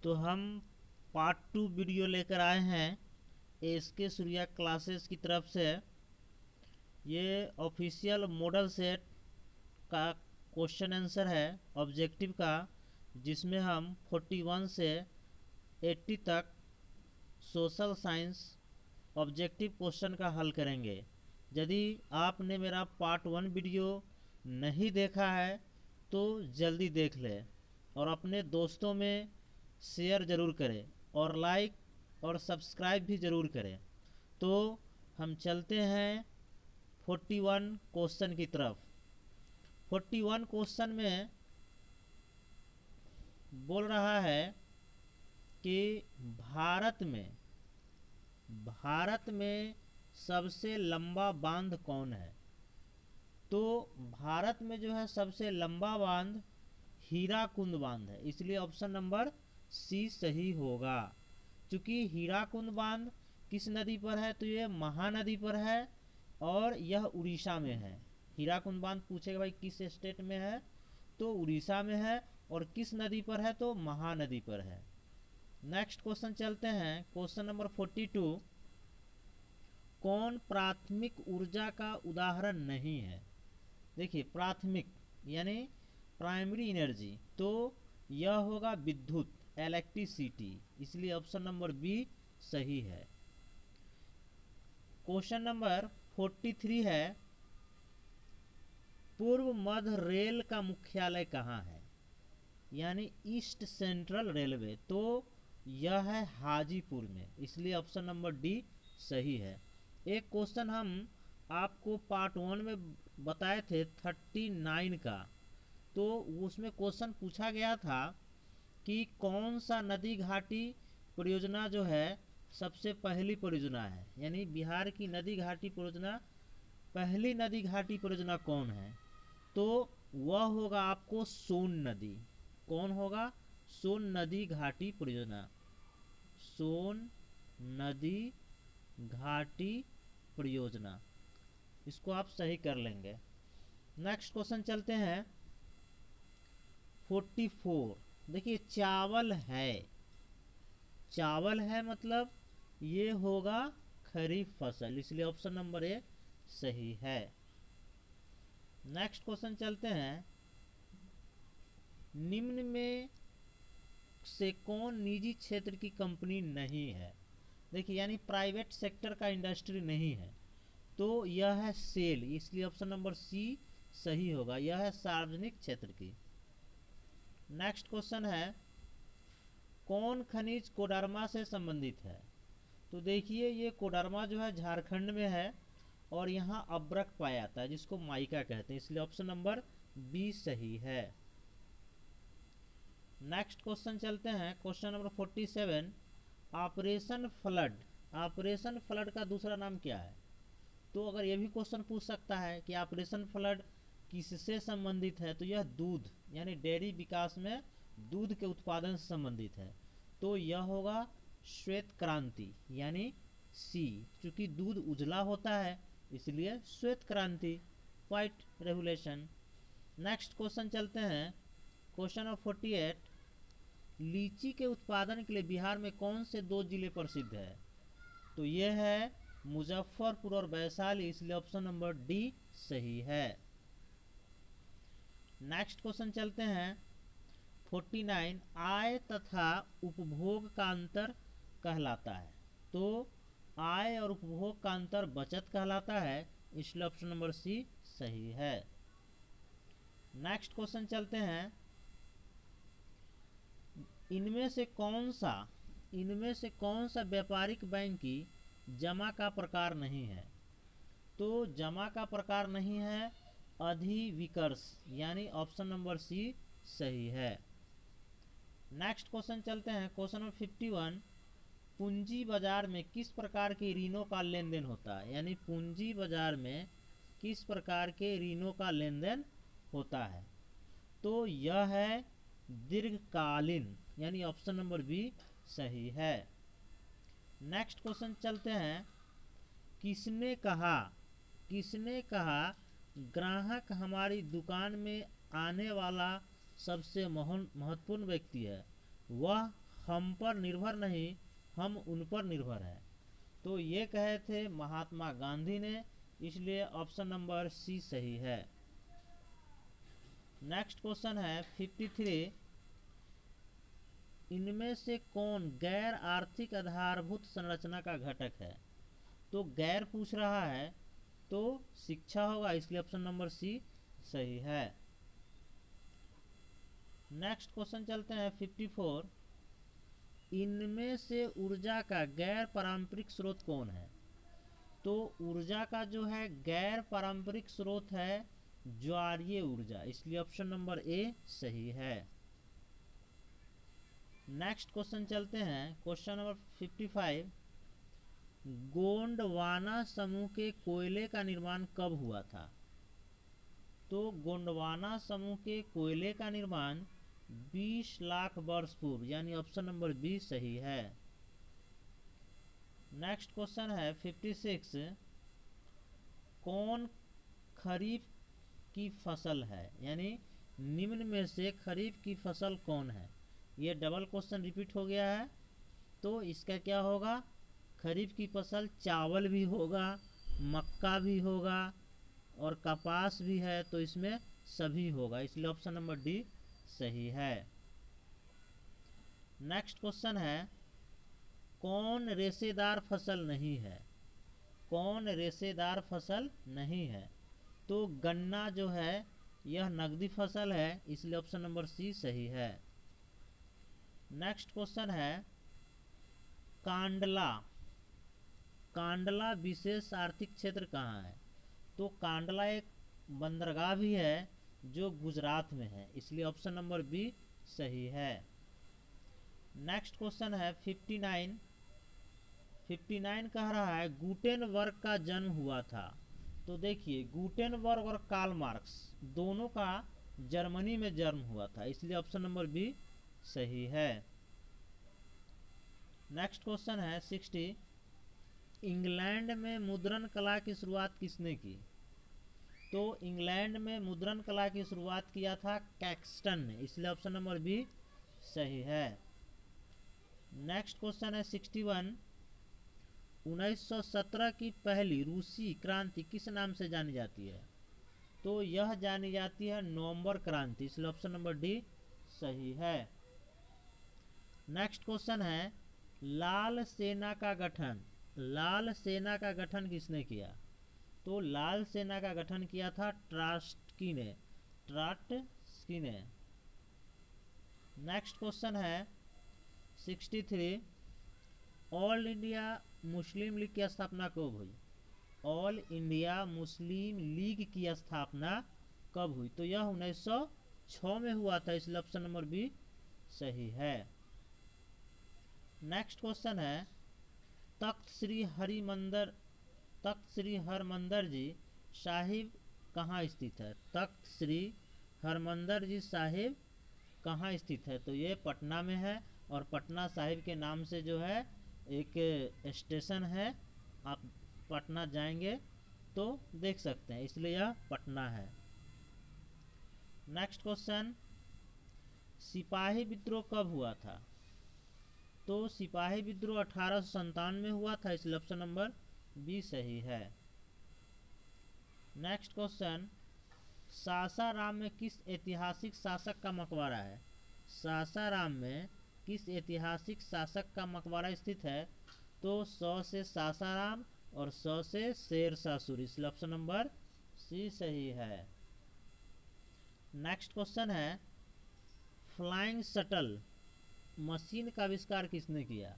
तो हम part 2 video लेकर आए हैं एसके सूर्या क्लासेस की तरफ से। ये ऑफिशियल मॉडल सेट का क्वेश्चन आंसर है ऑब्जेक्टिव का, जिसमें हम 41 से 80 तक सोशल साइंस ऑब्जेक्टिव क्वेश्चन का हल करेंगे। यदि आपने मेरा पार्ट 1 वीडियो नहीं देखा है तो जल्दी देख लें और अपने दोस्तों में शेयर ज़रूर करें और लाइक और सब्सक्राइब भी ज़रूर करें। तो हम चलते हैं 41 क्वेश्चन की तरफ। 41 क्वेश्चन में बोल रहा है कि भारत में सबसे लंबा बांध कौन है। तो भारत में जो है सबसे लंबा बांध हीराकुंड बांध है, इसलिए ऑप्शन नंबर सी सही होगा। क्योंकि हीराकुंड बांध किस नदी पर है, तो ये महानदी पर है और यह उड़ीसा में है। हीराकुंड बांध पूछेगा भाई किस स्टेट में है, तो उड़ीसा में है, और किस नदी पर है, तो महानदी पर है। नेक्स्ट क्वेश्चन चलते हैं, क्वेश्चन नंबर 42। कौन प्राथमिक ऊर्जा का उदाहरण नहीं है। देखिए प्राथमिक यानी प्राइमरी एनर्जी, तो यह होगा विद्युत, इलेक्ट्रिसिटी, इसलिए ऑप्शन नंबर बी सही है। क्वेश्चन नंबर 43 है, पूर्व मध्य रेल का मुख्यालय कहाँ है, यानी ईस्ट सेंट्रल रेलवे, तो यह है हाजीपुर में, इसलिए ऑप्शन नंबर डी सही है। एक क्वेश्चन हम आपको पार्ट 1 में बताए थे 39 का, तो उसमें क्वेश्चन पूछा गया था कि कौन सा नदी घाटी परियोजना जो है सबसे पहली परियोजना है, यानी बिहार की नदी घाटी परियोजना, पहली नदी घाटी परियोजना कौन है, तो वह होगा आपको सोन नदी। कौन होगा, सोन नदी घाटी परियोजना, सोन नदी घाटी परियोजना, इसको आप सही कर लेंगे। नेक्स्ट क्वेश्चन चलते हैं 44। देखिए चावल है मतलब ये होगा खरीफ फसल, इसलिए ऑप्शन नंबर ए सही है। नेक्स्ट क्वेश्चन चलते हैं, निम्न में से कौन निजी क्षेत्र की कंपनी नहीं है। देखिए यानी प्राइवेट सेक्टर का इंडस्ट्री नहीं है, तो यह है सेल, इसलिए ऑप्शन नंबर सी सही होगा, यह है सार्वजनिक क्षेत्र की। नेक्स्ट क्वेश्चन है, कौन खनिज कोडरमा से संबंधित है। तो देखिए ये कोडरमा जो है झारखंड में है और यहाँ अब्रक पाया जाता है जिसको माइका कहते हैं, इसलिए ऑप्शन नंबर बी सही है। नेक्स्ट क्वेश्चन चलते हैं, क्वेश्चन नंबर 47। ऑपरेशन फ्लड का दूसरा नाम क्या है। तो अगर ये भी क्वेश्चन पूछ सकता है कि ऑपरेशन फ्लड किससे संबंधित है, तो यह दूध यानी डेयरी विकास में दूध के उत्पादन से संबंधित है, तो यह होगा श्वेत क्रांति यानी सी, क्योंकि दूध उजला होता है इसलिए श्वेत क्रांति, व्हाइट रेवोल्यूशन। नेक्स्ट क्वेश्चन चलते हैं, क्वेश्चन नंबर 48। लीची के उत्पादन के लिए बिहार में कौन से 2 जिले प्रसिद्ध है, तो यह है मुजफ्फरपुर और वैशाली, इसलिए ऑप्शन नंबर डी सही है। नेक्स्ट क्वेश्चन चलते हैं 49। आय तथा उपभोग का अंतर कहलाता है, तो आय और उपभोग का अंतर बचत कहलाता है, इसलिए ऑप्शन नंबर सी सही है। नेक्स्ट क्वेश्चन चलते हैं, इनमें से कौन सा व्यापारिक बैंक की जमा का प्रकार नहीं है, तो जमा का प्रकार नहीं है अधिविकर्ष, यानी ऑप्शन नंबर सी सही है। नेक्स्ट क्वेश्चन चलते हैं, क्वेश्चन नंबर 51। पूंजी बाजार में किस प्रकार के ऋणों का लेन देन होता है, यानी पूंजी बाजार में किस प्रकार के ऋणों का लेन देन होता है, तो यह है दीर्घकालीन, यानी ऑप्शन नंबर बी सही है। नेक्स्ट क्वेश्चन चलते हैं, किसने कहा ग्राहक हमारी दुकान में आने वाला सबसे महत्वपूर्ण व्यक्ति है, वह हम पर निर्भर नहीं, हम उन पर निर्भर है। तो ये कहे थे महात्मा गांधी ने, इसलिए ऑप्शन नंबर सी सही है। नेक्स्ट क्वेश्चन है 53, इनमें से कौन गैर आर्थिक आधारभूत संरचना का घटक है? तो गैर पूछ रहा है तो शिक्षा होगा, इसलिए ऑप्शन नंबर सी सही है। नेक्स्ट क्वेश्चन चलते हैं 54, इनमें से ऊर्जा का गैर पारंपरिक स्रोत कौन है? तो ऊर्जा का जो है गैर पारंपरिक स्रोत है ज्वारीय ऊर्जा, इसलिए ऑप्शन नंबर ए सही है। नेक्स्ट क्वेश्चन चलते हैं क्वेश्चन नंबर 55, गोंडवाना समूह के कोयले का निर्माण कब हुआ था? तो गोंडवाना समूह के कोयले का निर्माण 20 लाख वर्ष पूर्व, यानी ऑप्शन नंबर बी सही है। नेक्स्ट क्वेश्चन है 56, कौन खरीफ की फसल है? यानी निम्न में से खरीफ की फसल कौन है? ये डबल क्वेश्चन रिपीट हो गया है, तो इसका क्या होगा? खरीफ की फसल चावल भी होगा, मक्का भी होगा और कपास भी है, तो इसमें सभी होगा, इसलिए ऑप्शन नंबर डी सही है। नेक्स्ट क्वेश्चन है, कौन रेशेदार फसल नहीं है? कौन रेशेदार फसल नहीं है? तो गन्ना जो है यह नकदी फसल है, इसलिए ऑप्शन नंबर सी सही है। नेक्स्ट क्वेश्चन है, कांडला, कांडला विशेष आर्थिक क्षेत्र कहाँ है? तो कांडला एक बंदरगाह भी है जो गुजरात में है, इसलिए ऑप्शन नंबर बी सही है। नेक्स्ट क्वेश्चन है 59, 59 कह रहा है गुटेनबर्ग का जन्म हुआ था। तो देखिए गुटेनबर्ग और कार्ल मार्क्स दोनों का जर्मनी में जन्म हुआ था, इसलिए ऑप्शन नंबर बी सही है। नेक्स्ट क्वेश्चन है 60, इंग्लैंड में मुद्रण कला की शुरुआत किसने की? तो इंग्लैंड में मुद्रण कला की शुरुआत किया था कैक्सटन ने, इसलिए ऑप्शन नंबर बी सही है। नेक्स्ट क्वेश्चन है 61, 1917 की पहली रूसी क्रांति किस नाम से जानी जाती है? तो यह जानी जाती है नवंबर क्रांति, इसलिए ऑप्शन नंबर डी सही है। नेक्स्ट क्वेश्चन है, लाल सेना का गठन, लाल सेना का गठन किसने किया? तो लाल सेना का गठन किया था ट्राटस्की ने, ट्राटस्की ने। नेक्स्ट क्वेश्चन है 63, ऑल इंडिया मुस्लिम लीग की स्थापना कब हुई? ऑल इंडिया मुस्लिम लीग की स्थापना कब हुई? तो यह 1906 में हुआ था, इसलिए ऑप्शन नंबर बी सही है। नेक्स्ट क्वेश्चन है, तख्त श्री हरिमंदिर, तख्त श्री हरमंदिर जी साहिब कहाँ स्थित है? तख्त श्री हरमंदिर जी साहिब कहाँ स्थित है? तो ये पटना में है, और पटना साहिब के नाम से जो है एक स्टेशन है, आप पटना जाएंगे तो देख सकते हैं, इसलिए यह पटना है। नेक्स्ट क्वेश्चन, सिपाही विद्रोह कब हुआ था? तो सिपाही विद्रोह 1857 में हुआ था, इसलिए ऑप्शन नंबर बी सही है। नेक्स्ट क्वेश्चन, सासाराम में किस ऐतिहासिक शासक का मकबरा है? सासाराम में किस ऐतिहासिक शासक का मकबरा स्थित है? तो 100 से सासाराम और 100 से शेरशाह सूरी, इसलिए ऑप्शन नंबर सी सही है। नेक्स्ट क्वेश्चन है, फ्लाइंग शटल मशीन का आविष्कार किसने किया?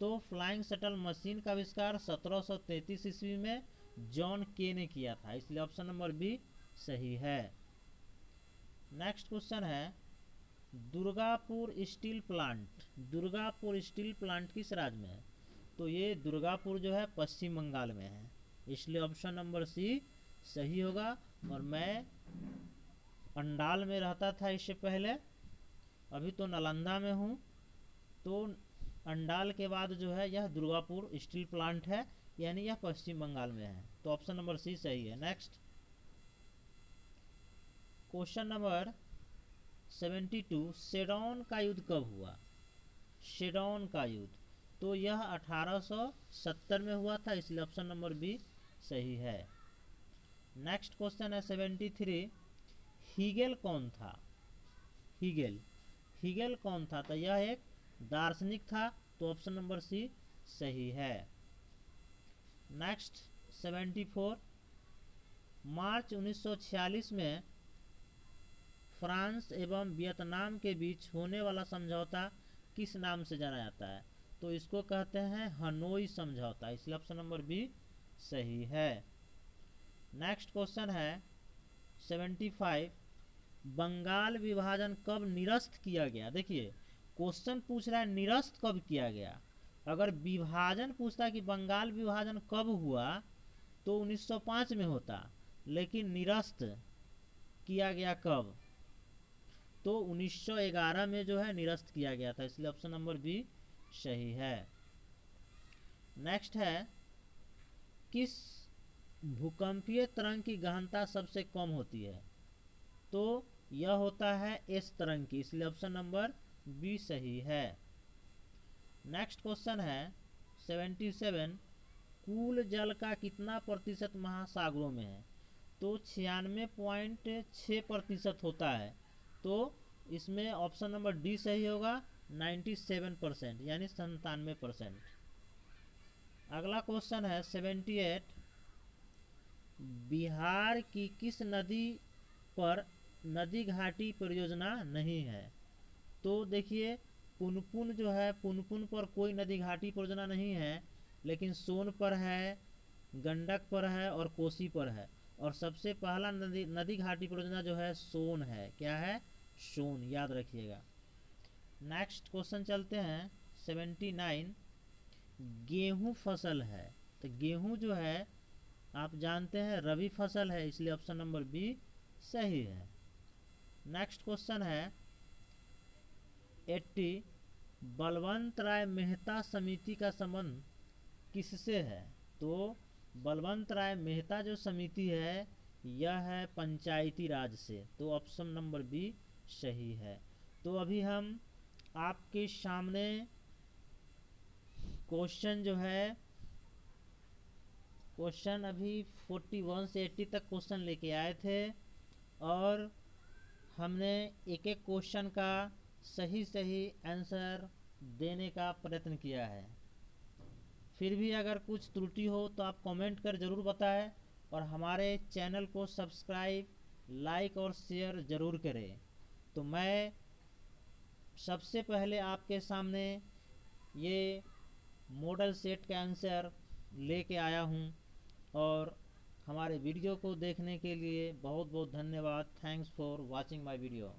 तो फ्लाइंग शटल मशीन का आविष्कार 1733 ईस्वी में जॉन के ने किया था, इसलिए ऑप्शन नंबर बी सही है। नेक्स्ट क्वेश्चन है, Durgapur steel plant, Durgapur steel plant किस राज्य में है? तो ये दुर्गापुर जो है पश्चिम बंगाल में है, इसलिए ऑप्शन नंबर सी सही होगा। और मैं अंडाल में रहता था इससे पहले, अभी तो नालंदा में हूँ, तो अंडाल के बाद जो है यह दुर्गापुर स्टील प्लांट है, यानी यह पश्चिम बंगाल में है, तो ऑप्शन नंबर सी सही है। नेक्स्ट क्वेश्चन नंबर 72, सेडोन का युद्ध कब हुआ? शेडॉन का युद्ध, तो यह 1870 में हुआ था, इसलिए ऑप्शन नंबर बी सही है। नेक्स्ट क्वेश्चन है 73, हीगेल कौन था? हीगेल कौन था? तो यह एक दार्शनिक था, तो ऑप्शन नंबर सी सही है। नेक्स्ट 74, मार्च 1946 में फ्रांस एवं वियतनाम के बीच होने वाला समझौता किस नाम से जाना जाता है? तो इसको कहते हैं हनोई समझौता, इसलिए ऑप्शन नंबर बी सही है। नेक्स्ट क्वेश्चन है 75, बंगाल विभाजन कब निरस्त किया गया? देखिए क्वेश्चन पूछ रहा है निरस्त कब किया गया। अगर विभाजन पूछता कि बंगाल विभाजन कब हुआ तो 1905 में होता, लेकिन निरस्त किया गया कब? तो 1911 में जो है निरस्त किया गया था, इसलिए ऑप्शन नंबर बी सही है। नेक्स्ट है, किस भूकंपीय तरंग की गहनता सबसे कम होती है? तो यह होता है एस तरंग की, इसलिए ऑप्शन नंबर बी सही है। नेक्स्ट क्वेश्चन है 77, कुल जल का कितना प्रतिशत महासागरों में है? तो 96.6% होता है, तो इसमें ऑप्शन नंबर डी सही होगा, 97% यानी 97%। अगला क्वेश्चन है 78, बिहार की किस नदी पर नदी घाटी परियोजना नहीं है? तो देखिए पुनपुन जो है, पुनपुन पर कोई नदी घाटी परियोजना नहीं है, लेकिन सोन पर है, गंडक पर है और कोसी पर है। और सबसे पहला नदी घाटी परियोजना जो है सोन है। क्या है? सोन, याद रखिएगा। नेक्स्ट क्वेश्चन चलते हैं 79, गेहूं फसल है, तो गेहूं जो है आप जानते हैं रबी फसल है, इसलिए ऑप्शन नंबर बी सही है। नेक्स्ट क्वेश्चन है 80, बलवंत राय मेहता समिति का संबंध किससे है? तो बलवंत राय मेहता जो समिति है यह है पंचायती राज से, तो ऑप्शन नंबर बी सही है। तो अभी हम आपके सामने क्वेश्चन जो है, क्वेश्चन अभी 41 से 80 तक क्वेश्चन लेके आए थे और हमने एक एक क्वेश्चन का सही आंसर देने का प्रयत्न किया है। फिर भी अगर कुछ त्रुटि हो तो आप कमेंट कर ज़रूर बताएं और हमारे चैनल को सब्सक्राइब, लाइक और शेयर ज़रूर करें। तो मैं सबसे पहले आपके सामने ये मॉडल सेट का आंसर लेके आया हूँ और हमारे वीडियो को देखने के लिए बहुत बहुत धन्यवाद। Thanks for watching my video.